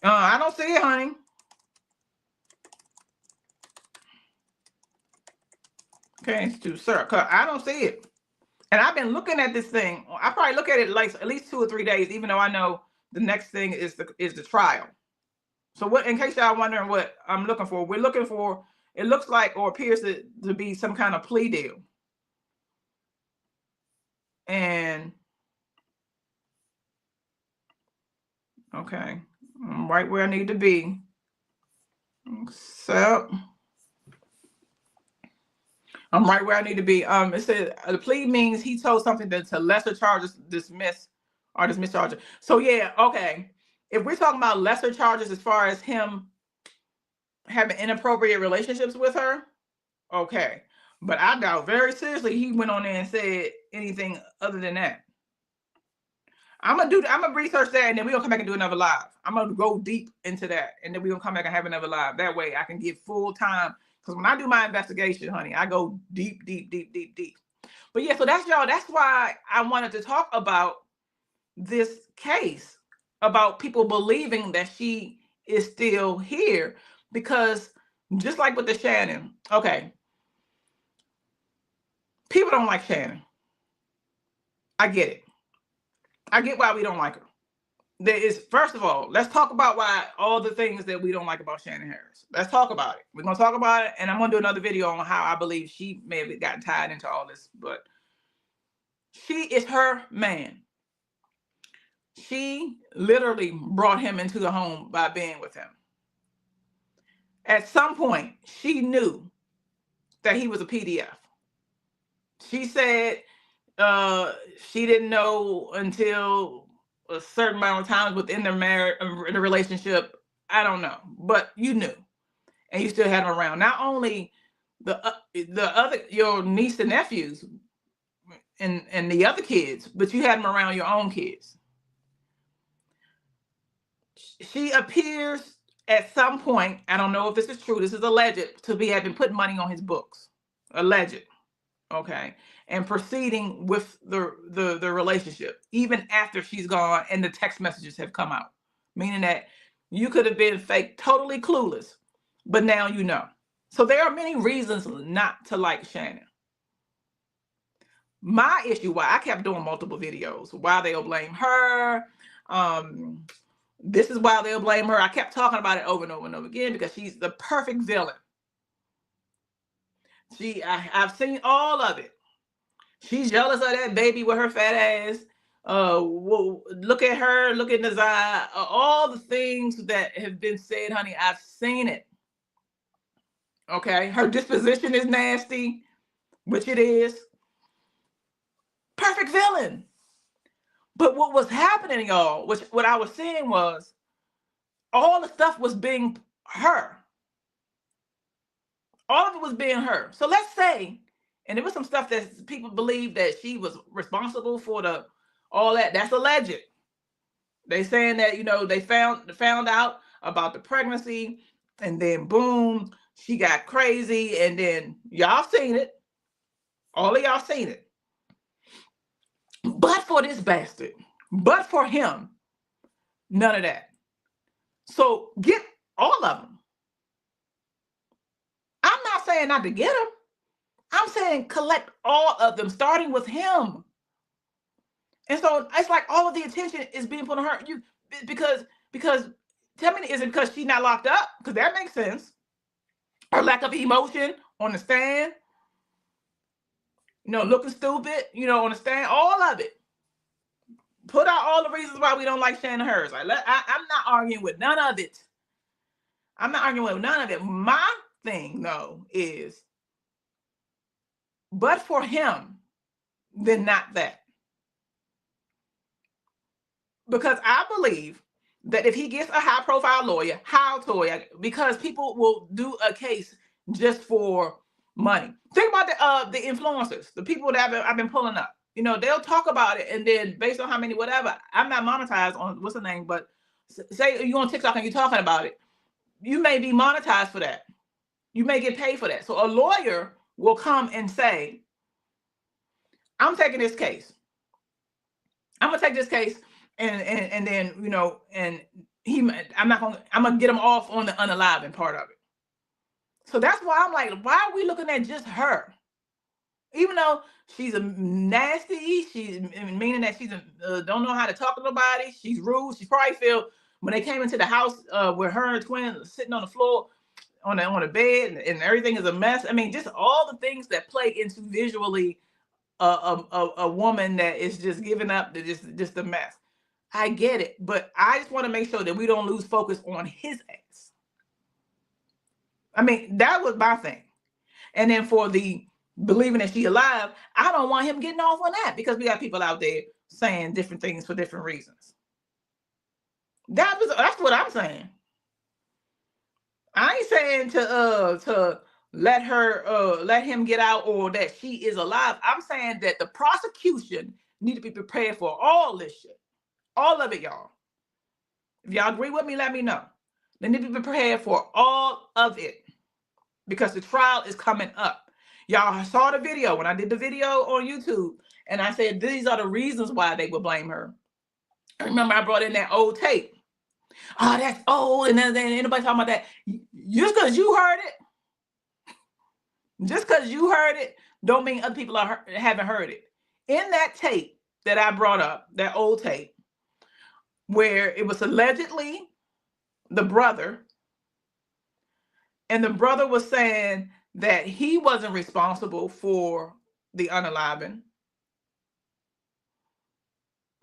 I don't see it, honey. Okay, sir, I don't see it. And I've been looking at this thing. I probably look at it like at least 2 or 3 days, even though I know the next thing is the trial. So what? In case y'all wondering what I'm looking for, we're looking for. It looks like or appears to be some kind of plea deal. And okay, I'm right where I need to be. So I'm right where I need to be. It said the plea means he told something to lesser charges dismiss or dismiss charges. So yeah, okay. If we're talking about lesser charges as far as him having inappropriate relationships with her, okay. But I doubt very seriously he went on there and said anything other than that. I'm gonna research that and then we're gonna come back and do another live. I'm gonna go deep into that and then we're gonna come back and have another live. That way I can get full time. Because when I do my investigation, honey, I go deep. But yeah, so that's y'all. That's why I wanted to talk about this case, about people believing that she is still here. Because just like with the Shannon, okay, people don't like Shannon. I get it. I get why we don't like her. There is, first of all, let's talk about why all the things that we don't like about Shannon Harris. Let's talk about it. We're going to talk about it, and I'm going to do another video on how I believe she may have gotten tied into all this, but she is her man. She literally brought him into the home by being with him. At some point, she knew that he was a PDF. She said she didn't know until a certain amount of times within their marriage, the relationship. I don't know, but you knew, and you still had him around. Not only the other your niece and nephews and the other kids, but you had them around your own kids. She appears at some point. I don't know if this is true. This is alleged to be having put money on his books. Alleged. Okay, and proceeding with the relationship even after she's gone and the text messages have come out, meaning that you could have been fake, totally clueless, but now you know. So there are many reasons not to like Shannon. My issue, why I kept doing multiple videos, why they'll blame her, this is why they'll blame her. I kept talking about it over and over and over again because she's the perfect villain. I've seen all of it. She's jealous of that baby with her fat ass. Well, look at her, look at Naziyah, all the things that have been said, honey, I've seen it. Okay, her disposition is nasty, which it is. Perfect villain. But what was happening, y'all, which what I was seeing was all the stuff was being her. All of it was being her. So let's say, and there was some stuff that people believe that she was responsible for all that. That's alleged. They saying that, they found out about the pregnancy, and then boom, she got crazy, and then y'all seen it. All of y'all seen it. But for this bastard, but for him, none of that. So get all of them. I'm not saying not to get them. I'm saying collect all of them, starting with him. And so it's like all of the attention is being put on her. Because tell me, is it because she's not locked up? Because that makes sense. Her lack of emotion on the stand, looking stupid, on the stand, all of it. Put out all the reasons why we don't like Shannon Harris. I'm not arguing with none of it. I'm not arguing with none of it. My thing, though, is, but for him, then not that. Because I believe that if he gets a high-profile lawyer, because people will do a case just for money. Think about the influencers, the people that I've been pulling up. They'll talk about it, and then based on how many whatever, I'm not monetized on what's the name, but say you're on TikTok and you're talking about it, you may be monetized for that. You may get paid for that. So a lawyer will come and say, I'm taking this case. I'm gonna take this case, and then I'm gonna get him off on the unaliving part of it. So that's why I'm like, why are we looking at just her? Even though she's a nasty, she's meaning that she's don't know how to talk to nobody. She's rude. She probably feel when they came into the house where her and her twin sitting on the floor on a bed and everything is a mess. I mean, just all the things that play into visually a woman that is just giving up, to just a mess. I get it, but I just want to make sure that we don't lose focus on his ass. I mean, that was my thing. And then for the believing that she's alive, I don't want him getting off on that, because we got people out there saying different things for different reasons. That's what I'm saying. I ain't saying to let him get out or that she is alive. I'm saying that the prosecution need to be prepared for all this shit. All of it, y'all. If y'all agree with me, let me know. They need to be prepared for all of it, because the trial is coming up. Y'all saw the video when I did the video on YouTube, and I said these are the reasons why they would blame her. Remember, I brought in that old tape. Oh, that's old, and then anybody talking about that. Just because you heard it, don't mean other people haven't heard it. In that tape that I brought up, that old tape, where it was allegedly the brother, and the brother was saying that he wasn't responsible for the unaliving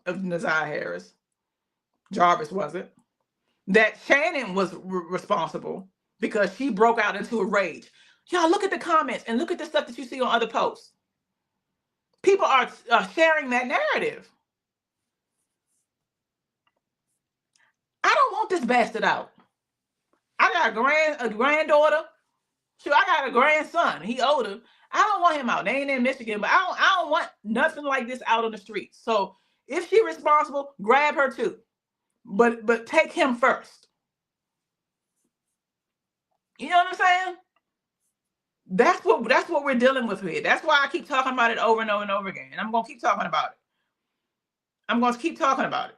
of Niah Harris. Jarvis wasn't. That Shannon was responsible because she broke out into a rage. Y'all look at the comments and look at the stuff that you see on other posts. People are sharing that narrative. I don't want this bastard out. I got a granddaughter. Shoot, I got a grandson. He older. I don't want him out. They ain't in Michigan, but I don't want nothing like this out on the streets. So if she's responsible, grab her too. But take him first. You know what I'm saying? That's what we're dealing with here. That's why I keep talking about it over and over and over again. And I'm gonna keep talking about it. I'm gonna keep talking about it.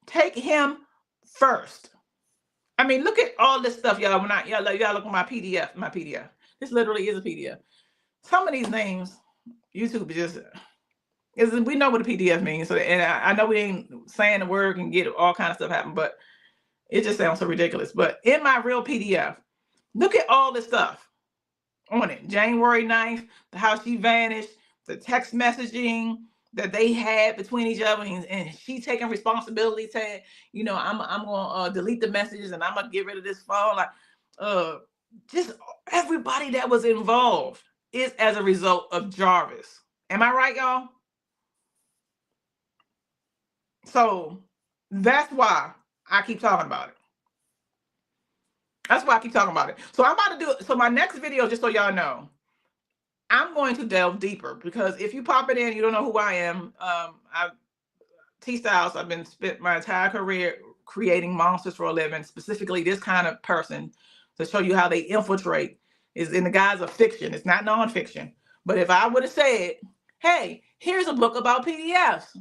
Take him first. I mean, look at all this stuff, y'all. Y'all look at my PDF. This literally is a PDF. Some of these names, YouTube is we know what a PDF means. So, and I know we ain't saying the word and get all kind of stuff happen, but it just sounds so ridiculous. But in my real PDF, look at all this stuff on it. January 9th, how she vanished, the text messaging, that they had between each other, and she taking responsibility, saying, you know, I'm gonna delete the messages and I'm gonna get rid of this phone. Like, just everybody that was involved is as a result of Jarvis. Am I right, y'all? So that's why I keep talking about it. That's why I keep talking about it. So I'm about to do it. So my next video, just so y'all know, I'm going to delve deeper, because if you pop it in, you don't know who I am. T Styles. I've been spent my entire career creating monsters for a living, specifically this kind of person, to show you how they infiltrate. Is in the guise of fiction. It's not nonfiction. But if I would have said, hey, here's a book about PDFs,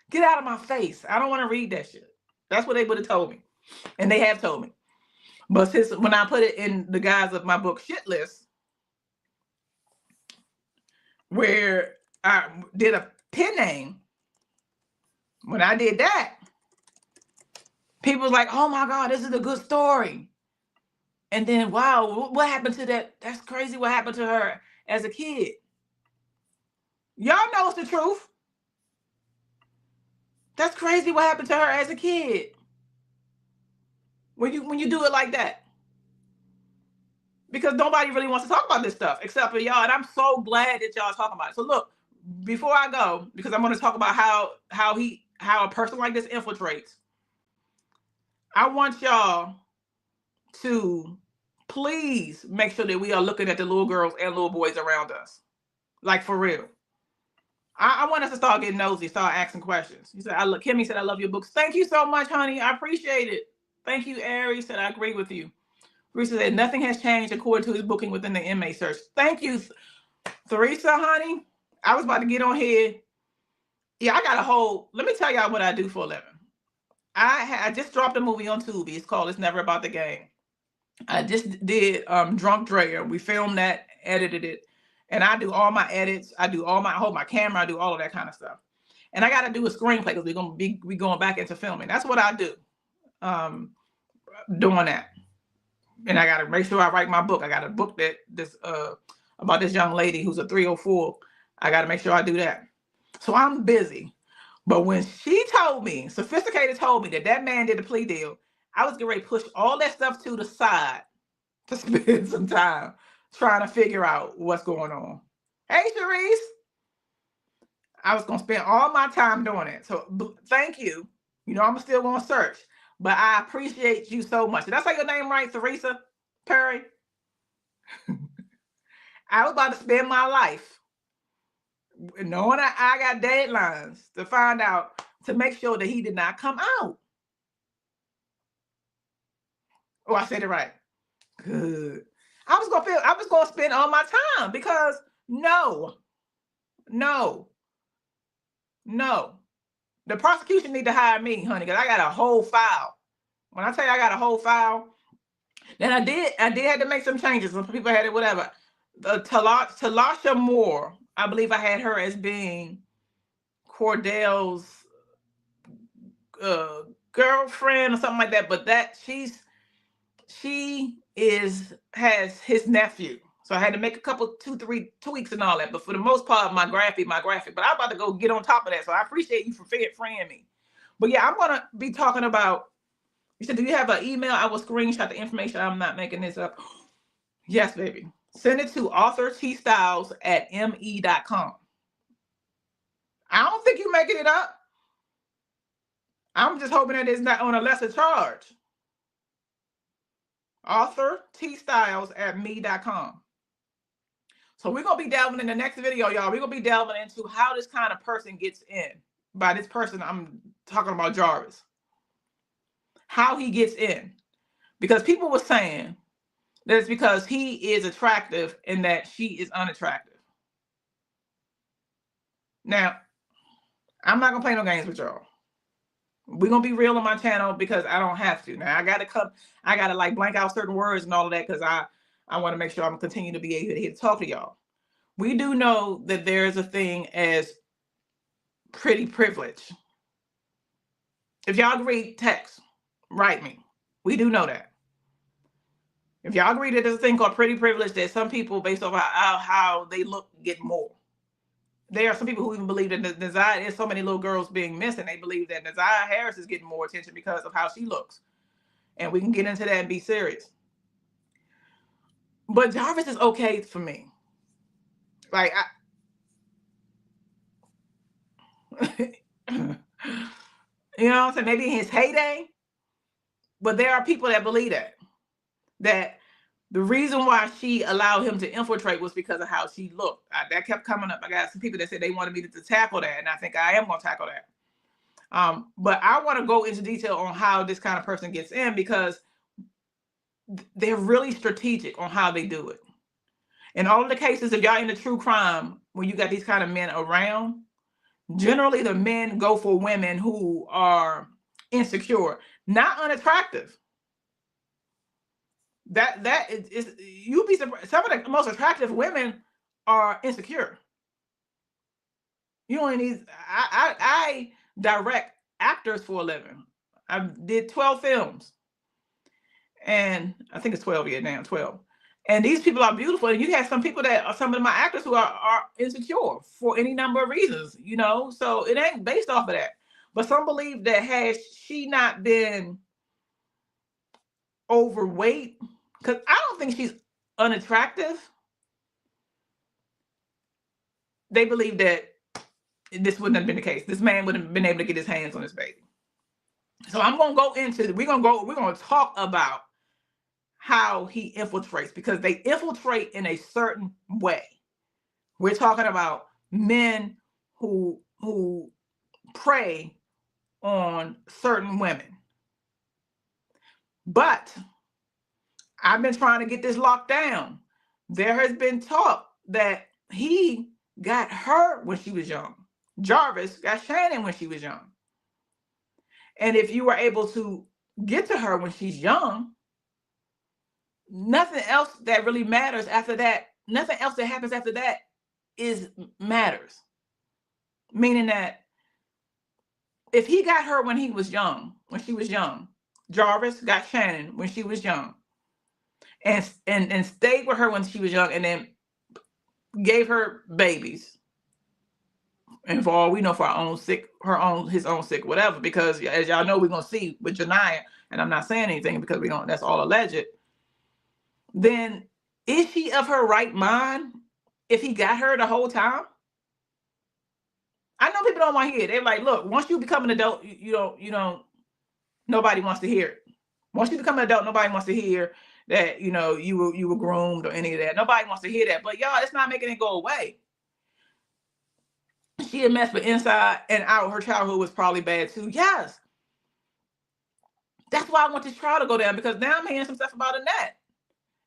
get out of my face. I don't want to read that shit. That's what they would have told me. And they have told me. But since when I put it in the guise of my book shit list, where I did a pen name, when I did that, people was like, oh my God, this is a good story. And then, wow, what happened to that? That's crazy what happened to her as a kid. Y'all know it's the truth. That's crazy what happened to her as a kid. When you do it like that. Because nobody really wants to talk about this stuff except for y'all. And I'm so glad that y'all talking about it. So look, before I go, because I'm going to talk about how a person like this infiltrates, I want y'all to please make sure that we are looking at the little girls and little boys around us. Like, for real. I want us to start getting nosy, start asking questions. He said, Kimmy said, I love your books. Thank you so much, honey. I appreciate it. Thank you, Aries said, I agree with you. Teresa said, nothing has changed according to his booking within the inmate search. Thank you, Teresa, honey. I was about to get on here. Yeah, I got a whole, let me tell y'all what I do for a living. I just dropped a movie on Tubi. It's called It's Never About the Game. I just did Drunk Dreyer. We filmed that, edited it. And I do all my edits. I hold my camera. I do all of that kind of stuff. And I got to do a screenplay because we're going back into filming. That's what I do. Doing that. And I got to make sure I write my book. I got a book about this young lady who's a 304. I got to make sure I do that. So I'm busy. But when Sophisticated told me that man did a plea deal, I was getting ready to push all that stuff to the side to spend some time trying to figure out what's going on. Hey, Sharice. I was going to spend all my time doing it. So thank you. You know, I'm still going to search. But I appreciate you so much. Did I say your name right, Theresa Perry? I was about to spend my life knowing I got deadlines to find out, to make sure that he did not come out. Oh, I said it right. Good. I was gonna spend all my time, because no. The prosecution need to hire me, honey, because I got a whole file. When I tell you I got a whole file, then I did have to make some changes. Some people had it, whatever. Talasha Moore, I believe I had her as being Cordell's girlfriend or something like that. But that she has his nephew. So I had to make a couple, 2 tweaks and all that. But for the most part, my graphic. But I'm about to go get on top of that. So I appreciate you for freeing me. But yeah, I'm going to be talking about, you said, do you have an email? I will screenshot the information. I'm not making this up. Yes, baby. Send it to authortstyles@me.com. I don't think you're making it up. I'm just hoping that it's not on a lesser charge. authortstyles@me.com. So we're going to be delving in the next video, y'all. We're going to be delving into how this kind of person gets in. By this person, I'm talking about Jarvis. How he gets in. Because people were saying that it's because he is attractive and that she is unattractive. Now, I'm not going to play no games with y'all. We're going to be real on my channel because I don't have to. Now, I got to like blank out certain words and all of that because I want to make sure I'm continuing to be able to talk to y'all. We do know that there's a thing as pretty privilege. If y'all agree, text, write me. We do know that. If y'all agree that there's a thing called pretty privilege, that some people, based on how they look, get more. there are some people who even believe that Naziyah, there's so many little girls being missing. They believe that Niah Harris is getting more attention because of how she looks. And we can get into that and be serious. But Jarvis is okay for me. Like, you know what I'm saying? Maybe in his heyday. But there are people that believe that the reason why she allowed him to infiltrate was because of how she looked. That kept coming up. I got some people that said they wanted me to tackle that, and I think I am going to tackle that. But I want to go into detail on how this kind of person gets in, because they're really strategic on how they do it. In all of the cases, if y'all into true crime, when you got these kind of men around, generally the men go for women who are insecure, not unattractive. That is you'd be surprised. Some of the most attractive women are insecure. You only need. I direct actors for a living. I did 12 films, and I think it's 12 yet now. 12, and these people are beautiful. And you have some people that are some of my actors who are insecure for any number of reasons. You know, so it ain't based off of that. But some believe that had she not been overweight, because I don't think she's unattractive, they believe that this wouldn't have been the case. This man wouldn't have been able to get his hands on this baby. So I'm going to go into, we're going to talk about how he infiltrates, because they infiltrate in a certain way. We're talking about men who prey on certain women. But I've been trying to get this locked down. There has been talk that he got her when she was young. Jarvis got Shannon when she was young. And if you were able to get to her when she's young, nothing else that really matters after that, nothing else that happens after that matters. Meaning that if he got her when she was young, Jarvis got Shannon when she was young, and stayed with her when she was young, and then gave her babies. And for all we know, for his own sick, whatever, because as y'all know, we're gonna see with Niah, and I'm not saying anything because we don't, that's all alleged. Then is she of her right mind if he got her the whole time? I know people don't want to hear it. They're like, look, once you become an adult, you don't, nobody wants to hear it. Once you become an adult, nobody wants to hear that, you were groomed or any of that. Nobody wants to hear that. But y'all, it's not making it go away. She had messed with inside and out. Her childhood was probably bad too. Yes. That's why I want this trial to go down, because now I'm hearing some stuff about Annette.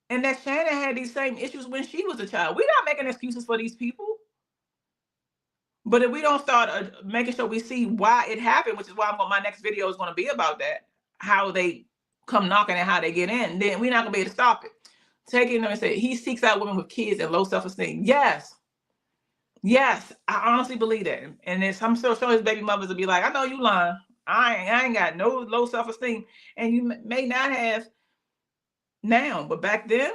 And that Shannon had these same issues when she was a child. We're not making excuses for these people. But if we don't start making sure we see why it happened, which is why my next video is going to be about that, how they come knocking and how they get in, then we're not going to be able to stop it. Take it and say, he seeks out women with kids and low self-esteem. Yes. Yes, I honestly believe that. And then I'm still sure his baby mothers will be like, I know you lying. I ain't got no low self-esteem. And you may not have now, but back then.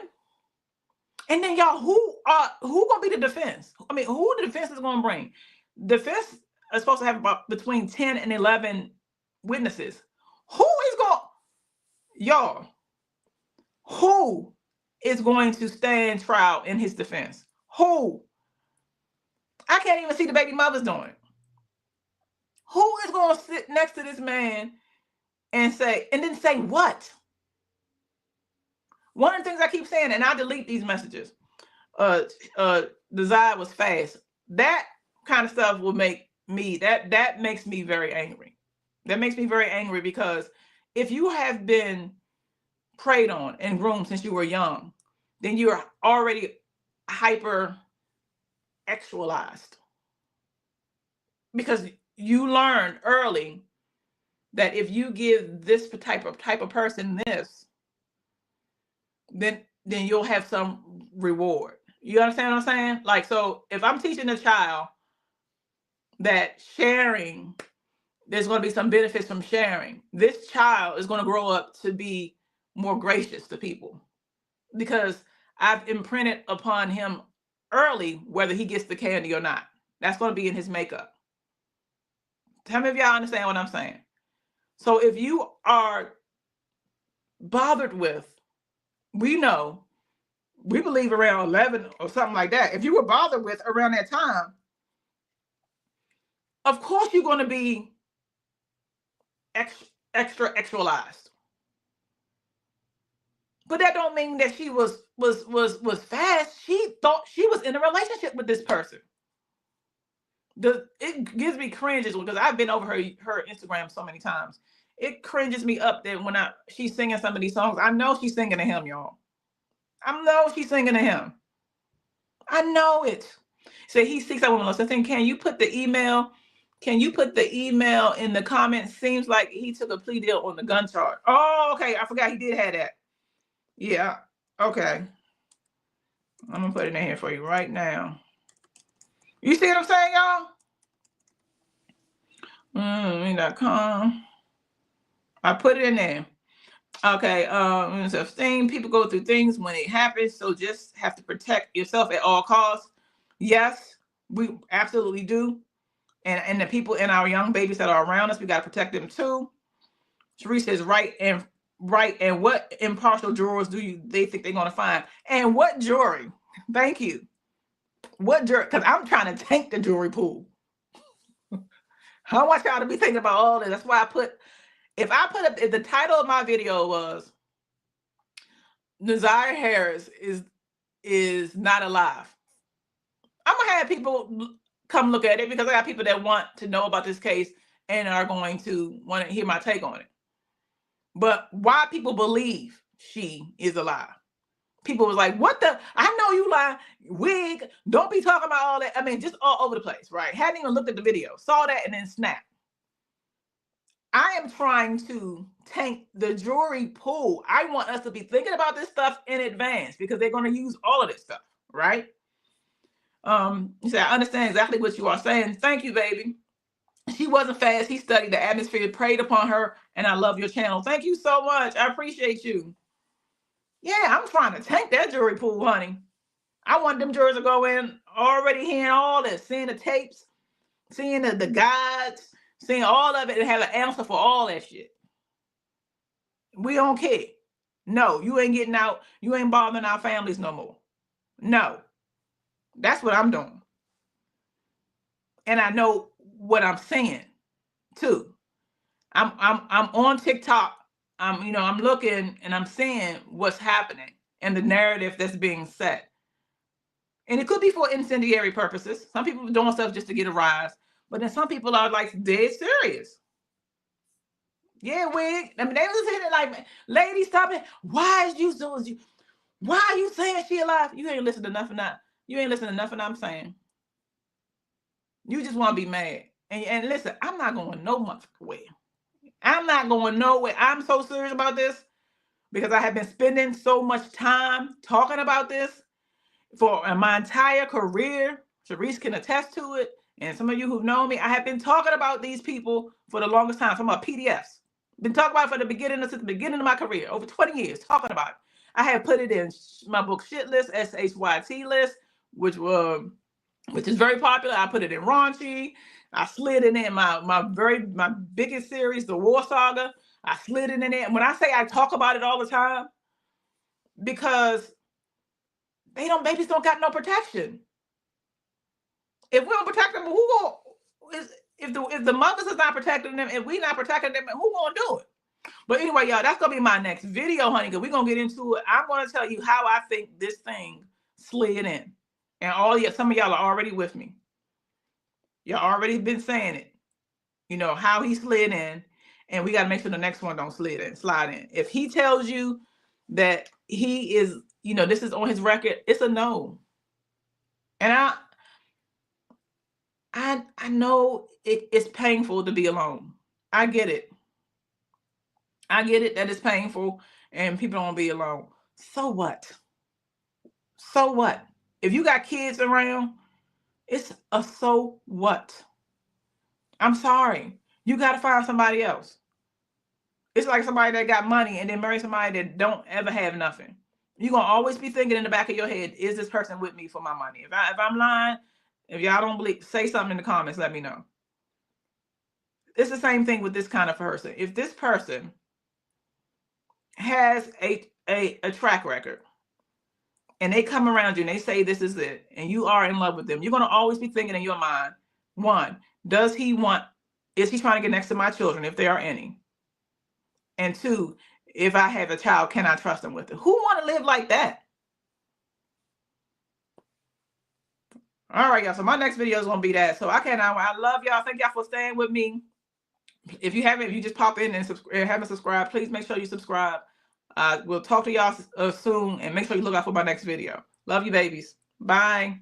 And then y'all, who gonna be the defense? I mean, who the defense is gonna bring? Defense is supposed to have about between 10 and 11 witnesses. Who is going to stand trial in his defense? Who? I can't even see the baby mothers doing it. Who is going to sit next to this man and then say what? One of the things I keep saying, and I delete these messages, Naziyah was fast. That kind of stuff will make me, that makes me very angry. That makes me very angry, because if you have been preyed on and groomed since you were young, then you're already hyper actualized, because you learned early that if you give this type of person this, then you'll have some reward. You understand what I'm saying? Like, so if I'm teaching a child that sharing, there's going to be some benefits from sharing, this child is going to grow up to be more gracious to people, because I've imprinted upon him early whether he gets the candy or not. That's going to be in his makeup. Tell me if y'all understand what I'm saying. So if you are bothered with, we believe around 11 or something like that. If you were bothered with around that time, of course you're going to be extra actualized. But that don't mean that she was fast. She thought she was in a relationship with this person. It gives me cringes because I've been over her Instagram so many times. It cringes me up that when she's singing some of these songs, I know she's singing to him, y'all. I know she's singing to him. I know it. So he seeks out women. So saying, can you put the email in the comments? Seems like he took a plea deal on the gun charge. Oh, okay. I forgot he did have that. Yeah. Okay. I'm gonna put it in here for you right now. You see what I'm saying, y'all? .com. I put it in there. Okay. Self-esteem. People go through things when it happens, so just have to protect yourself at all costs. Yes, we absolutely do. And the people and our young babies that are around us, we got to protect them too. Sheree says, right. And what impartial jurors they think they're going to find? And what jury? Thank you. What jury? Because I'm trying to tank the jury pool. I want y'all to be thinking about all this. That's why if the title of my video was Niah Harris is not alive, I'm going to have people come look at it because I got people that want to know about this case and are going to want to hear my take on it. But why people believe she is alive? People was like, what the? I know you lie. Wig. Don't be talking about all that. I mean, just all over the place, right? Hadn't even looked at the video. Saw that and then snapped. I am trying to tank the jury pool. I want us to be thinking about this stuff in advance because they're going to use all of this stuff, right? You say, I understand exactly what you are saying. Thank you, baby. She wasn't fast. He studied the atmosphere, preyed upon her, and I love your channel. Thank you so much. I appreciate you. Yeah, I'm trying to tank that jury pool, honey. I want them jurors to go in already hearing all this, seeing the tapes, seeing the guides, seeing all of it, and have an answer for all that shit. We don't care. No, you ain't getting out. You ain't bothering our families no more. No. That's what I'm doing. And I know what I'm saying too. I'm on TikTok. I'm looking and I'm seeing what's happening and the narrative that's being set. And it could be for incendiary purposes. Some people are doing stuff just to get a rise, but then some people are like dead serious. Yeah, wig. I mean, they was hitting like, lady, stop it. Why are you saying she alive? You ain't listening to nothing. You ain't listening to nothing I'm saying. You just want to be mad. And listen, I'm not going no motherfucking way. I'm not going nowhere. I'm so serious about this because I have been spending so much time talking about this for my entire career. Sharice can attest to it. And some of you who know me, I have been talking about these people for the longest time. Some of PDFs. Been talking about it since the beginning of my career, over 20 years, talking about it. I have put it in my book Shit List, SHYT list, which is very popular. I put it in Raunchy. I slid it in my biggest series, the War Saga. I slid it in there. And when I say I talk about it all the time, because babies don't got no protection. If we don't protect them, if the mothers is not protecting them, if we not protecting them, who gonna do it? But anyway, y'all, that's gonna be my next video, honey, because we're gonna get into it. I'm gonna tell you how I think this thing slid in. And some of y'all are already with me. Y'all already been saying it. You know, how he slid in. And we got to make sure the next one don't slide in. If he tells you that he is, this is on his record, it's a no. And I know it's painful to be alone. I get it. I get it that it's painful and people don't be alone. So what? So what? If you got kids around, it's a so what? I'm sorry. You got to find somebody else. It's like somebody that got money and then marry somebody that don't ever have nothing. You're going to always be thinking in the back of your head, is this person with me for my money? If I'm lying, If y'all don't believe, say something in the comments, let me know. It's the same thing with this kind of person. If this person has a track record and they come around you and they say this is it, and you are in love with them, you're going to always be thinking in your mind, one, is he trying to get next to my children, if there are any? And two, if I have a child, can I trust him with it? Who want to live like that? All right, y'all. So my next video is going to be that. So I love y'all. Thank y'all for staying with me. If you just pop in and haven't subscribed, please make sure you subscribe. We'll talk to y'all soon, and make sure you look out for my next video. Love you, babies. Bye.